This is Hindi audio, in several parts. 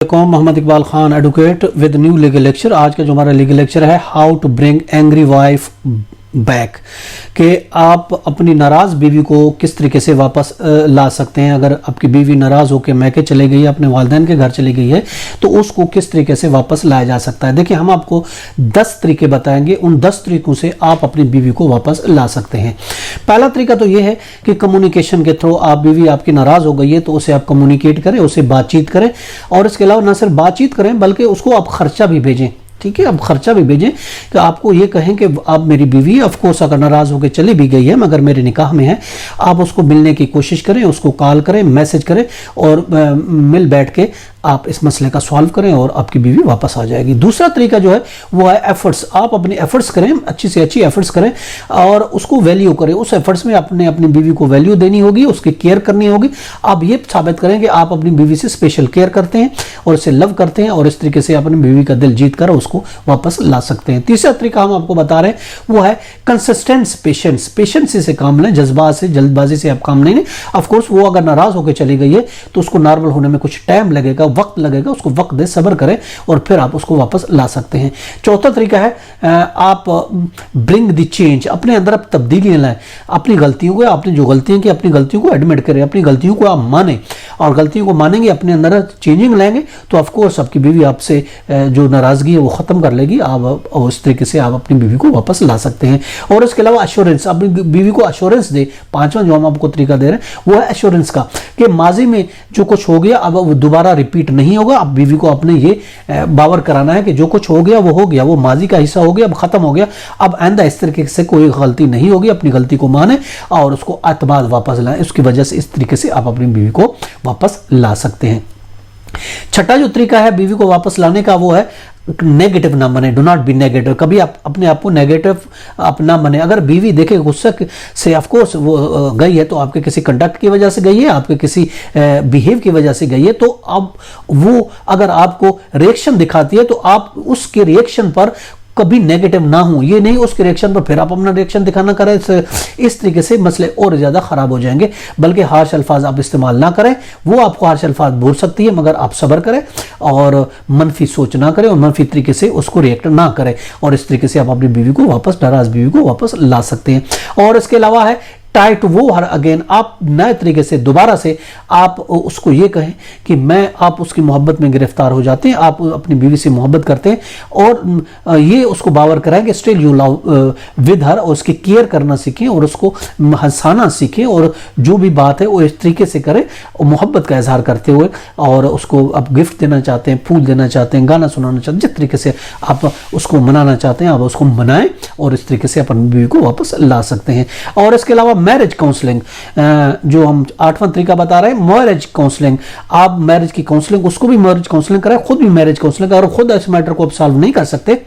Mohammad Iqbal Khan advocate with new legal lecture. आज का जो हमारा लीगल लेक्चर है how to bring angry wife back, कि आप अपनी नाराज बीवी को किस तरीके से वापस ला सकते हैं। अगर आपकी बीवी नाराज होकर मैके चली गई है, अपने वालिदैन के घर चली गई है, तो उसको किस तरीके से वापस लाया जा सकता है। देखिए, हम आपको 10 तरीके बताएंगे, उन 10 तरीकों से आप अपनी बीवी को वापस ला सकते हैं। पहला तरीका तो यह है कि कम्युनिकेशन के थ्रू आप बीवी आपकी नाराज हो गई है तो उसे आप कम्युनिकेट करें, उसे बातचीत करें, और इसके अलावा न सिर्फ बातचीत करें बल्कि उसको आप खर्चा भी भेजें। ठीक है, अब खर्चा भी भेजें कि आपको ये कहें कि आप मेरी बीवी ऑफ कोर्स अगर नाराज होकर चली भी गई है मगर मेरे निकाह में है, आप उसको मिलने की कोशिश करें, उसको कॉल करें, मैसेज करें और मिल बैठ के आप इस मसले का सॉल्व करें और आपकी बीवी वापस आ जाएगी। दूसरा तरीका जो है वो है एफर्ट्स। आप अपने एफर्ट्स करें, अच्छी से अच्छी एफर्ट्स करें और उसको वैल्यू करें। उस एफर्ट्स में अपनी बीवी को वैल्यू देनी होगी, उसकी केयर करनी होगी। आप ये साबित करें कि आप अपनी बीवी से स्पेशल केयर करते हैं और उसे लव करते हैं, और इस तरीके से अपनी बीवी का दिल जीत कर उसको वापस ला सकते हैं। तीसरा तरीका हम आपको बता रहे हैं वो है कंसिस्टेंट पेशेंस। पेशेंसी से काम लें, जज्बात से, जल्दबाजी से आप काम नहीं लें। ऑफकोर्स वो अगर नाराज होकर चली गई है तो उसको नॉर्मल होने में कुछ टाइम लगेगा, वक्त लगेगा, उसको वक्त दे, सब्र करें और फिर आप उसको वापस ला सकते हैं। चौथा तरीका है आप ब्रिंग द चेंज। अपने अंदर आप तब्दीली लाएं। अपनी गलतियों को, आपने जो गलतियां की अपनी गलतियों को एडमिट करें, अपनी गलतियों को आप मानें, और गलतियों को मानेंगे, अपने अंदर चेंजिंग लाएंगे तो ऑफकोर्स आपकी बीवी आपसे जो नाराजगी है वो खत्म कर लेगी। आप उस तरीके से आप अपनी बीवी को वापस ला सकते हैं। और इसके अलावा एश्योरेंस, अपनी बीवी को एश्योरेंस दे। पांचवा जो हम आपको तरीका दे रहे हैं वो है एश्योरेंस का, कि माजी में जो कुछ हो गया अब वो दोबारा रिपीट नहीं होगा। आप बीवी को अपने ये बावर कराना है कि जो कुछ हो गया वो हो गया, वो माजी का हिस्सा हो गया, अब खत्म हो गया, अब आइंदा इस तरीके से कोई गलती नहीं होगी। अपनी गलती को माने और उसको एतमाद वापस लाएं। उसकी वजह से इस तरीके से आप अपनी बीवी को वापस ला सकते हैं। छठा जो तरीका है बीवी को वापस लाने का वो है नेगेटिव ना बने। Do not be negative. कभी आप अपने आप को नेगेटिव आप ना बने। अगर बीवी देखे गुस्से से ऑफकोर्स वो गई है तो आपके किसी कंडक्ट की वजह से गई है, आपके किसी बिहेव की वजह से गई है, तो अब वो अगर आपको रिएक्शन दिखाती है तो आप उसके रिएक्शन पर कभी नेगेटिव ना हो। ये नहीं उसके रिएक्शन पर फिर आप अपना रिएक्शन दिखाना करें, इस तरीके से मसले और ज्यादा खराब हो जाएंगे। बल्कि हार्श अल्फाज आप इस्तेमाल ना करें। वो आपको हार्श अल्फाज बोल सकती है मगर आप सब्र करें और मनफी सोच ना करें और मनफी तरीके से उसको रिएक्ट ना करें, और इस तरीके से आप अपनी बीवी को वापस, नाराज बीवी को वापस ला सकते हैं। और इसके अलावा है ट्राई टू वो हर अगेन। आप नए तरीके से दोबारा से आप उसको ये कहें कि आप उसकी मोहब्बत में गिरफ्तार हो जाते हैं, आप अपनी बीवी से मोहब्बत करते हैं, और ये उसको बावर कराएं कि still you love with her, और उसकी केयर करना सीखें और उसको हंसाना सीखें, और जो भी बात है वो इस तरीके से करें और मोहब्बत का इजहार करते हुए, और उसको आप गिफ्ट देना चाहते हैं, फूल देना चाहते हैं, गाना सुनाना चाहते हैं, जिस तरीके से आप उसको मनाना चाहते हैं आप उसको मनाएं, और इस तरीके से अपनी बीवी को वापस ला सकते हैं। और इसके अलावा मैरिज काउंसलिंग, जो हम 8वां तरीका बता रहे हैं, मैरिज काउंसलिंग। आप मैरिज की काउंसलिंग, उसको भी मैरिज काउंसलिंग कराएं, खुद भी मैरिज काउंसलिंग करें। और खुद इस मैटर को आप सॉल्व नहीं कर सकते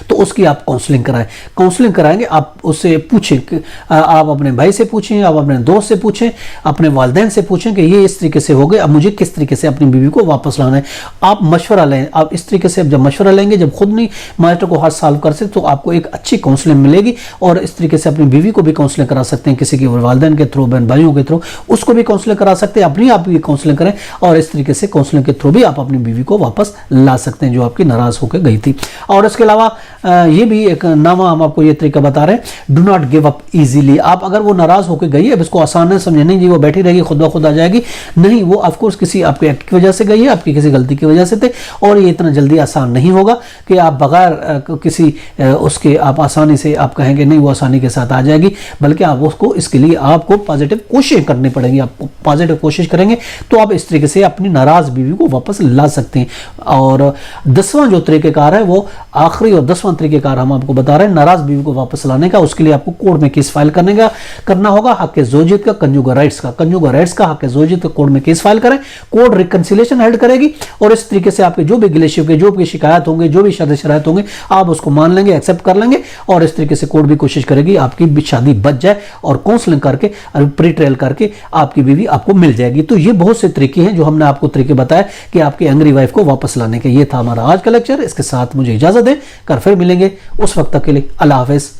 तो उसकी आप काउंसलिंग कराएं। काउंसलिंग कराएंगे, आप उससे पूछें, आप अपने भाई से पूछें, आप अपने दोस्त से पूछें, अपने वालिदैन से पूछें कि ये इस तरीके से हो गए, अब मुझे किस तरीके से अपनी बीवी को वापस लाना है। आप मशवरा लें। आप इस तरीके से जब मशवरा लेंगे, जब खुद नहीं मैटर को हर सॉल्व कर सकते तो आपको एक अच्छी काउंसलिंग मिलेगी, और इस तरीके से अपनी बीवी को भी काउंसलिंग करा सकते हैं, किसी के वालिदैन के थ्रू, बहन भाइयों के थ्रू, उसको भी काउंसलिंग करा सकते हैं। अपनी आप भी काउंसलिंग करें और इस तरीके से काउंसलिंग के थ्रू भी आप अपनी बीवी को वापस ला सकते हैं जो आपकी नाराज होकर गई थी। और इसके अलावा ये भी एक नामा हम आपको ये तरीका बता रहे हैं, do not give up easily. आप अगर वो नाराज होकर गई है, अब इसको आसान नहीं समझे, नहीं जी वो बैठी रहेगी खुद ब खुद आ जाएगी, नहीं, वो ऑफकोर्स किसी आपके एक्ट की वजह से गई है, आपकी किसी गलती की वजह से थे, और ये इतना जल्दी आसान नहीं होगा कि आप बगैर किसी उसके आप आसानी से आप कहेंगे नहीं वो आसानी के साथ आ जाएगी, बल्कि आप उसको, इसके लिए आपको पॉजिटिव कोशिश करनी पड़ेगी। आप पॉजिटिव कोशिश करेंगे तो आप इस तरीके से अपनी नाराज बीवी को वापस ला सकते हैं। और 10वां जो तरीकेकार है वो आखिरी और 10वां तरीकेकार हम आपको बता रहे हैं नाराज बीवी को वापस लाने का। उसके लिए आपको कोर्ट में केस फाइल करना होगा, हक ज़ौजियत का, कंजुगल राइट्स का, हक ज़ौजियत का कोर्ट में केस फाइल करें। कोर्ट रिकंसिलिएशन हेल्ड करेगी, और इस तरीके से आपके जो भी गिले शिकवे, जो भी शिकायत होंगे, जो भी शर्त शरायत होंगे, आप उसको मान लेंगे, एक्सेप्ट कर लेंगे, और इस तरीके से कोर्ट भी कोशिश करेगी आपकी शादी बच जाए, और काउंसलिंग करके, प्री ट्रायल करके आपकी बीवी आपको मिल जाएगी। तो ये बहुत से तरीके हैं जो हमने आपको तरीके बताए कि आपकी एंग्री वाइफ को वापस लाने के। ये था हमारा आज का लेक्चर। इसके साथ मुझे इजाजत दें, कर फिर मिलेंगे, उस वक्त तक के लिए अल्लाह हाफिज़।